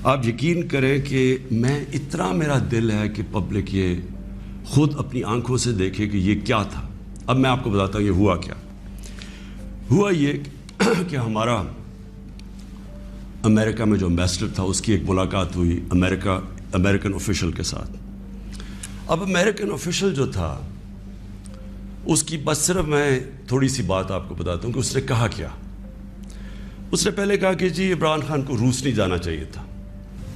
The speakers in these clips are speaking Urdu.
آپ یقین کریں کہ میں اتنا میرا دل ہے کہ پبلک یہ خود اپنی آنکھوں سے دیکھے کہ یہ کیا تھا. اب میں آپ کو بتاتا ہوں یہ ہوا کیا. ہوا یہ کہ ہمارا امریکہ میں جو امبیسڈر تھا اس کی ایک ملاقات ہوئی امریکن آفیشل کے ساتھ. اب امریکن آفیشل جو تھا اس کی بس صرف میں تھوڑی سی بات آپ کو بتاتا ہوں کہ اس نے کہا کیا. اس نے پہلے کہا کہ جی عمران خان کو روس نہیں جانا چاہیے تھا.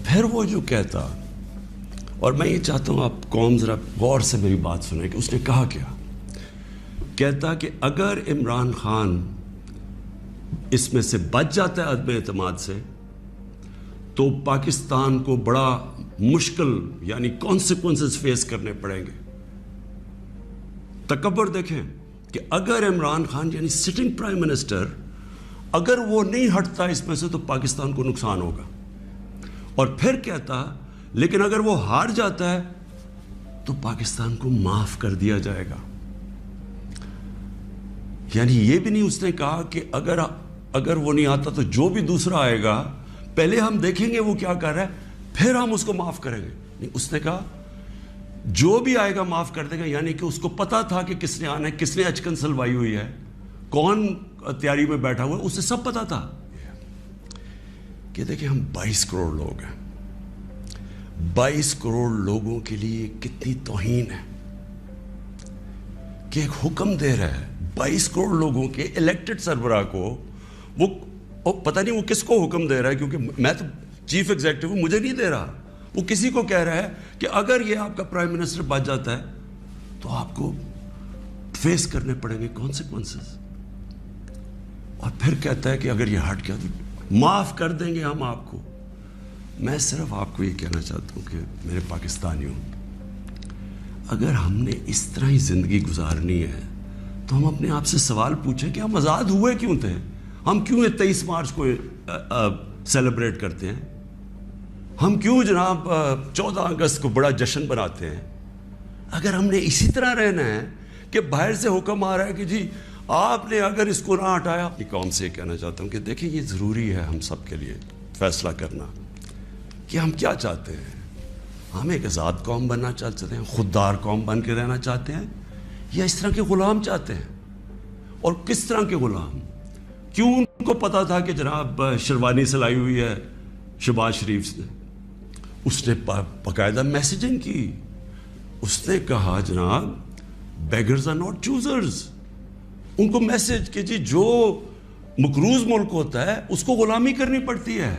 پھر وہ جو کہتا، اور میں یہ چاہتا ہوں آپ قوم ذرا غور سے میری بات سنیں کہ اس نے کہا کیا. کہتا کہ اگر عمران خان اس میں سے بچ جاتا ہے عدم اعتماد سے تو پاکستان کو بڑا مشکل یعنی کانسیکوینسز فیس کرنے پڑیں گے. تکبر دیکھیں کہ اگر عمران خان یعنی سٹنگ پرائم منسٹر اگر وہ نہیں ہٹتا اس میں سے تو پاکستان کو نقصان ہوگا. اور پھر کہتا لیکن اگر وہ ہار جاتا ہے تو پاکستان کو معاف کر دیا جائے گا. یعنی یہ بھی نہیں اس نے کہا کہ اگر وہ نہیں آتا تو جو بھی دوسرا آئے گا پہلے ہم دیکھیں گے وہ کیا کر رہا ہے پھر ہم اس کو معاف کریں گے. نہیں، اس نے کہا جو بھی آئے گا معاف کر دے گا. یعنی کہ اس کو پتا تھا کہ کس نے آنا ہے، کس نے اچکن سلوائی ہوئی ہے، کون تیاری میں بیٹھا ہوا ہے، اسے سب پتا تھا. کہ دیکھیں ہم 22 کروڑ لوگ ہیں. 22 کروڑ لوگوں کے لیے کتنی توہین ہے کہ ایک حکم دے رہا ہے 22 کروڑ لوگوں کے الیکٹڈ سربراہ کو. وہ پتہ نہیں وہ کس کو حکم دے رہا ہے، کیونکہ میں تو چیف ایگزیکٹو ہوں، مجھے نہیں دے رہا. وہ کسی کو کہہ رہا ہے کہ اگر یہ آپ کا پرائم منسٹر بچ جاتا ہے تو آپ کو فیس کرنے پڑیں گے کانسیکوینسز. اور پھر کہتا ہے کہ اگر یہ ہٹ گیا تو معاف کر دیں گے ہم آپ کو. میں صرف آپ کو یہ کہنا چاہتا ہوں کہ میرے پاکستانیوں، اگر ہم نے اس طرح ہی زندگی گزارنی ہے تو ہم اپنے آپ سے سوال پوچھیں کہ ہم آزاد ہوئے کیوں تھے. ہم کیوں 23 مارچ کو سیلیبریٹ کرتے ہیں؟ ہم کیوں جناب 14 اگست کو بڑا جشن بناتے ہیں؟ اگر ہم نے اسی طرح رہنا ہے کہ باہر سے حکم آ رہا ہے کہ جی آپ نے اگر اس کو نہ ہٹایا. یہ قوم سے کہنا چاہتا ہوں کہ دیکھیں یہ ضروری ہے ہم سب کے لیے فیصلہ کرنا کہ ہم کیا چاہتے ہیں. ہم ایک آزاد قوم بننا چاہتے ہیں، خوددار قوم بن کے رہنا چاہتے ہیں، یا اس طرح کے غلام چاہتے ہیں؟ اور کس طرح کے غلام؟ کیوں ان کو پتا تھا کہ جناب شیروانی سلائی ہوئی ہے شہباز شریف نے؟ اس نے باقاعدہ میسیجنگ کی. اس نے کہا جناب بیگرز آر ناٹ چوزرز. ان کو میسج کہ جی جو مقروض ملک ہوتا ہے اس کو غلامی کرنی پڑتی ہے.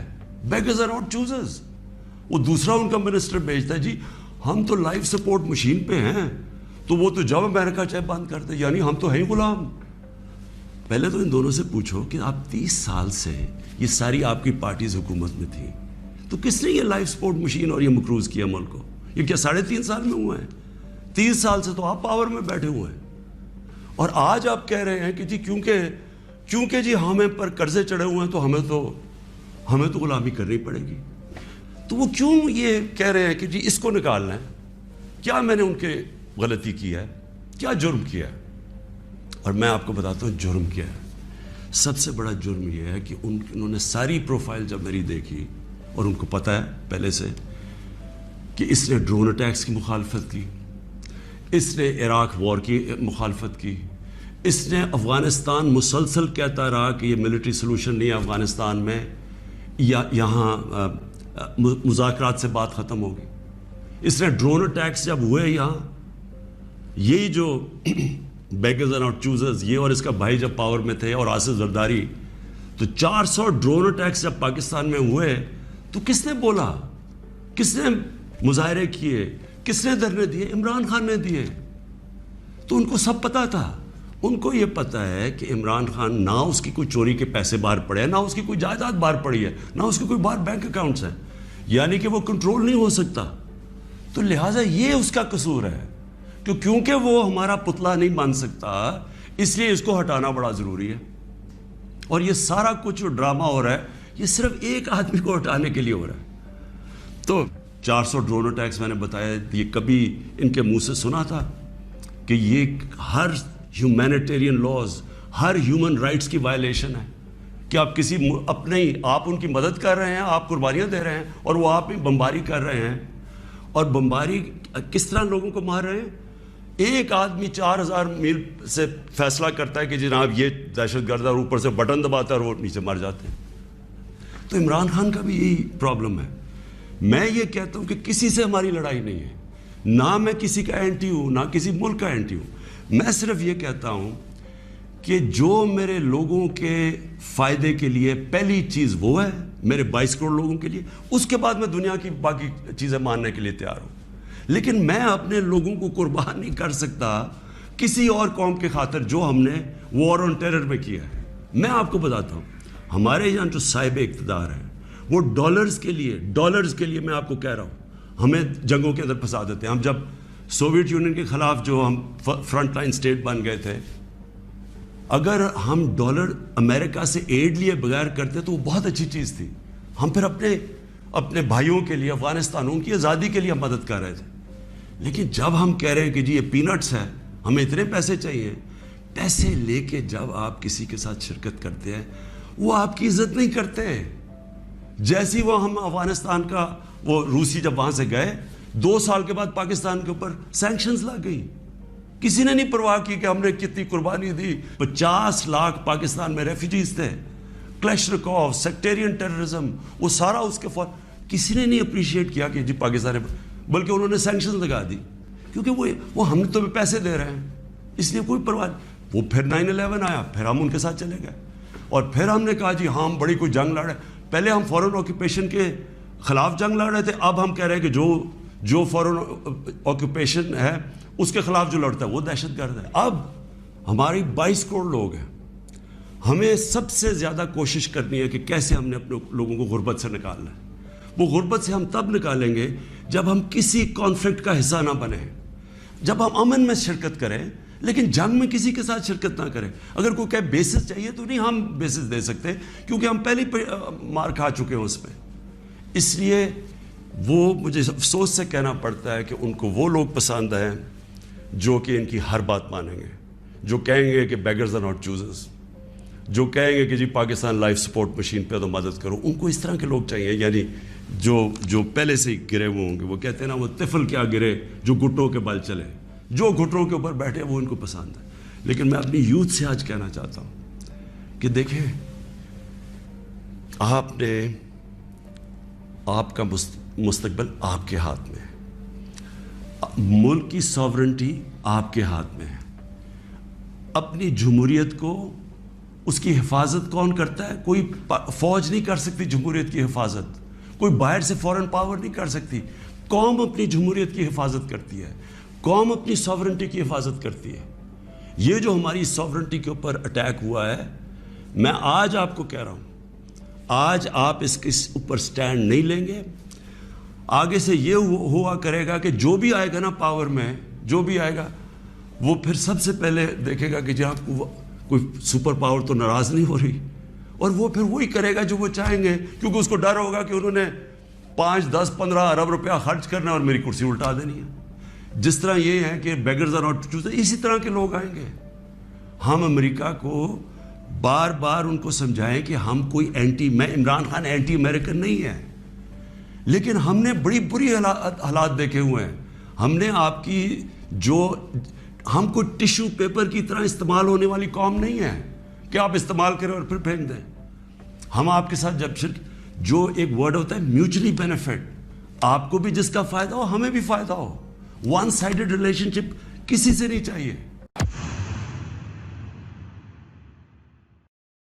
Beggars are not choosers. وہ دوسرا ان کا منسٹر بھیجتا ہے جی ہم تو لائف سپورٹ مشین پہ ہیں، تو وہ تو جب امریکہ چاہے بند کرتے، یعنی ہم تو ہیں ہی غلام. پہلے تو ان دونوں سے پوچھو کہ آپ 30 سال سے یہ ساری آپ کی پارٹیز حکومت میں تھی تو کس نے یہ لائف سپورٹ مشین اور یہ مقروض کیا ملک کو؟ یہ کیا 3.5 سال میں ہوئے ہیں؟ 30 سال سے تو آپ پاور میں بیٹھے ہوئے ہیں. اور آج آپ کہہ رہے ہیں کہ جی کیونکہ جی ہمیں پر قرضے چڑھے ہوئے ہیں تو ہمیں تو غلامی کرنی پڑے گی. تو وہ کیوں یہ کہہ رہے ہیں کہ جی اس کو نکالنا ہے؟ کیا میں نے ان کے غلطی کی ہے؟ کیا جرم کیا ہے؟ اور میں آپ کو بتاتا ہوں جرم کیا ہے. سب سے بڑا جرم یہ ہے کہ انہوں نے ساری پروفائل جب میری دیکھی، اور ان کو پتہ ہے پہلے سے کہ اس نے ڈرون اٹیکس کی مخالفت کی، اس نے عراق وار کی مخالفت کی، اس نے افغانستان مسلسل کہتا رہا کہ یہ ملٹری سلوشن نہیں ہے افغانستان میں، یا یہاں مذاکرات سے بات ختم ہوگی. اس نے ڈرون اٹیکس جب ہوئے یہاں، یہی جو بیگرز آر ناٹ چوزرز یہ اور اس کا بھائی جب پاور میں تھے اور آصف زرداری، تو 400 ڈرون اٹیکس جب پاکستان میں ہوئے تو کس نے بولا؟ کس نے مظاہرے کیے؟ کس نے دھرنے دیے؟ عمران خان نے دیے. تو ان کو سب پتا تھا. ان کو یہ پتا ہے کہ عمران خان نہ اس کی کوئی چوری کے پیسے باہر پڑے ہیں، نہ اس کی کوئی جائیداد باہر پڑی ہے، نہ اس کے کوئی باہر بینک اکاؤنٹس ہیں، یعنی کہ وہ کنٹرول نہیں ہو سکتا. تو لہٰذا یہ اس کا قصور ہے کہ کیونکہ وہ ہمارا پتلا نہیں بن سکتا اس لیے اس کو ہٹانا بڑا ضروری ہے. اور یہ سارا کچھ جو ڈرامہ ہو رہا ہے یہ صرف ایک آدمی کو ہٹانے کے لیے ہو رہا ہے. تو 400 ڈرون اٹیکس میں نے بتایا، یہ کبھی ان کے منہ سے سنا تھا کہ یہ ہر ہیومینیٹیرین لاز، ہر ہیومن رائٹس کی وائلیشن ہے؟ کہ آپ کسی اپنے ہی آپ ان کی مدد کر رہے ہیں, آپ قربانیاں دے رہے ہیں, اور وہ آپ ہی بمباری کر رہے ہیں. اور بمباری کس طرح لوگوں کو مار رہے ہیں؟ ایک آدمی 4000 میل سے فیصلہ کرتا ہے کہ جناب یہ دہشت گرد, اور اوپر سے بٹن دباتا ہے اور وہ نیچے مر جاتے ہیں. تو عمران خان کا بھی یہی پرابلم ہے. میں یہ کہتا ہوں کہ کسی سے ہماری لڑائی نہیں ہے, نہ میں کسی کا اینٹی ہوں, نہ کسی ملک کا اینٹی ہوں. میں صرف یہ کہتا ہوں کہ جو میرے لوگوں کے فائدے کے لیے پہلی چیز وہ ہے, میرے 22 کروڑ لوگوں کے لیے, اس کے بعد میں دنیا کی باقی چیزیں ماننے کے لیے تیار ہوں. لیکن میں اپنے لوگوں کو قربان نہیں کر سکتا کسی اور قوم کے خاطر جو ہم نے وار آن ٹیرر میں کیا ہے. میں آپ کو بتاتا ہوں, ہمارے یہاں جو صاحب اقتدار ہیں وہ ڈالرز کے لیے میں آپ کو کہہ رہا ہوں, ہمیں جنگوں کے اندر پھنسا دیتے ہیں. ہم جب سوویت یونین کے خلاف جو ہم فرنٹ لائن اسٹیٹ بن گئے تھے, اگر ہم ڈالر امریکہ سے ایڈ لیے بغیر کرتے تو وہ بہت اچھی چیز تھی. ہم پھر اپنے بھائیوں کے لیے, افغانستانوں کی آزادی کے لیے مدد کر رہے تھے. لیکن جب ہم کہہ رہے ہیں کہ جی یہ پینٹس ہے, ہمیں اتنے پیسے چاہیے, پیسے لے کے جب آپ کسی کے ساتھ شرکت کرتے ہیں وہ آپ کی عزت نہیں کرتے. جیسی وہ ہم افغانستان کا وہ روسی جب وہاں سے گئے 2 سال کے بعد پاکستان کے اوپر سینکشنز لگ گئی. کسی نے نہیں پرواہ کی کہ ہم نے کتنی قربانی دی. 50 لاکھ پاکستان میں ریفیوجیز تھے, کلیشنکوف, سیکٹیرین ٹیررزم, وہ سارا اس کے کسی نے نہیں اپریشیٹ کیا کہ جی پاکستان, بلکہ انہوں نے سینکشنز لگا دی کیونکہ وہ ہم تو پیسے دے رہے ہیں, اس لیے کوئی پرواہ نہیں. وہ پھر 9/11 آیا, پھر ہم ان کے ساتھ چلے گئے, اور پھر ہم نے کہا جی ہاں ہم بڑی کوئی جنگ لڑ رہے ہیں. پہلے ہم فورن آکوپیشن کے خلاف جنگ لڑ رہے تھے, اب ہم کہہ رہے ہیں کہ جو فورن آکوپیشن ہے اس کے خلاف جو لڑتا ہے وہ دہشت گرد ہے. اب ہماری 22 کروڑ لوگ ہیں, ہمیں سب سے زیادہ کوشش کرنی ہے کہ کیسے ہم نے اپنے لوگوں کو غربت سے نکالنا ہے. وہ غربت سے ہم تب نکالیں گے جب ہم کسی کانفلکٹ کا حصہ نہ بنیں, جب ہم امن میں شرکت کریں, لیکن جنگ میں کسی کے ساتھ شرکت نہ کریں. اگر کوئی کہ بیسس چاہیے تو نہیں, ہم بیسس دے سکتے کیونکہ ہم پہلے مار کھا چکے ہیں اس پہ. اس لیے وہ مجھے افسوس سے کہنا پڑتا ہے کہ ان کو وہ لوگ پسند ہیں جو کہ ان کی ہر بات مانیں گے, جو کہیں گے کہ بیگرز آر ناٹ چوزرز, جو کہیں گے کہ جی پاکستان لائف سپورٹ مشین پہ تو مدد کرو. ان کو اس طرح کے لوگ چاہیے, یعنی جو پہلے سے ہی گرے ہوئے ہوں گے. وہ کہتے ہیں نا وہ طفل کیا گرے جو گھٹنوں کے بل چلے, جو گھٹنوں کے اوپر بیٹھے وہ ان کو پسند ہے. لیکن میں اپنی یوتھ سے آج کہنا چاہتا ہوں کہ دیکھیں, آپ کا مستقبل آپ کے ہاتھ میں ہے, ملک کی ساورنٹی آپ کے ہاتھ میں ہے. اپنی جمہوریت کو, اس کی حفاظت کون کرتا ہے؟ کوئی فوج نہیں کر سکتی جمہوریت کی حفاظت, کوئی باہر سے فورن پاور نہیں کر سکتی. قوم اپنی جمہوریت کی حفاظت کرتی ہے, قوم اپنی ساورنٹی کی حفاظت کرتی ہے. یہ جو ہماری ساورنٹی کے اوپر اٹیک ہوا ہے, میں آج آپ کو کہہ رہا ہوں, آج آپ اس کے اوپر سٹینڈ نہیں لیں گے, آگے سے یہ ہوا کرے گا کہ جو بھی آئے گا نا پاور میں, جو بھی آئے گا وہ پھر سب سے پہلے دیکھے گا کہ جہاں کوئی سپر پاور تو ناراض نہیں ہو رہی, اور وہ پھر وہی کرے گا جو وہ چاہیں گے, کیونکہ اس کو ڈر ہوگا کہ انہوں نے 5, 10, 15 ارب روپیہ خرچ کرنا اور میری کرسی الٹا دینی ہے. جس طرح یہ ہے کہ بیگرز آر ناٹ چوزرز, اسی طرح کے لوگ آئیں گے. ہم امریکہ کو بار بار ان کو سمجھائیں کہ ہم کوئی میں عمران خان اینٹی امریکن نہیں ہے, لیکن ہم نے بڑی بری حالات دیکھے ہوئے ہیں. ہم نے آپ کی ہم کوئی ٹیشو پیپر کی طرح استعمال ہونے والی قوم نہیں ہے کہ آپ استعمال کریں اور پھر پھینک دیں. ہم آپ کے ساتھ جو ایک ورڈ ہوتا ہے میوچلی بینیفٹ, آپ کو بھی جس کا فائدہ ہو ہمیں بھی فائدہ ہو. ون سائیڈڈ ریلیشن شپ کسی سے نہیں چاہیے.